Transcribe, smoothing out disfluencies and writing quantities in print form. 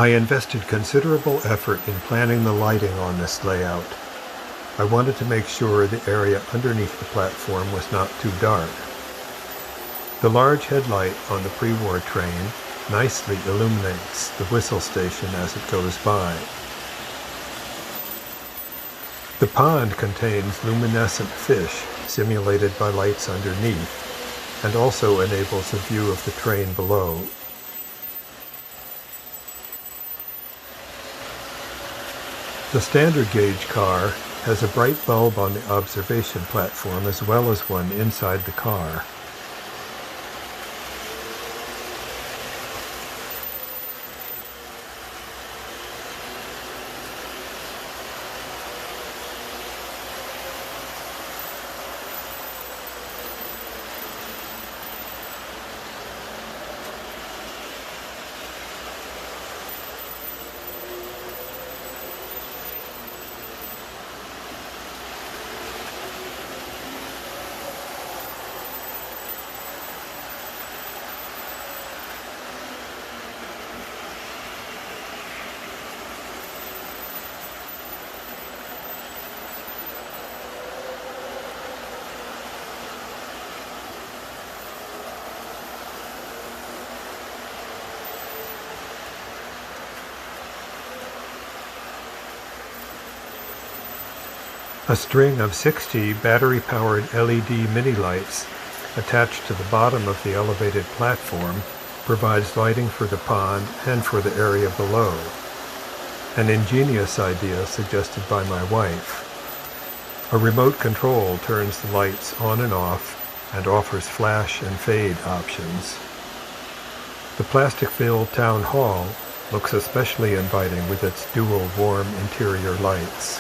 I invested considerable effort in planning the lighting on this layout. I wanted to make sure the area underneath the platform was not too dark. The large headlight on the pre-war train nicely illuminates the whistle station as it goes by. The pond contains luminescent fish simulated by lights underneath, and also enables a view of the train below. The standard gauge car has a bright bulb on the observation platform as well as one inside the car. A string of 60 battery-powered LED mini lights attached to the bottom of the elevated platform provides lighting for the pond and for the area below. An ingenious idea suggested by my wife. A remote control turns the lights on and off and offers flash and fade options. The plastic-filled town hall looks especially inviting with its dual warm interior lights.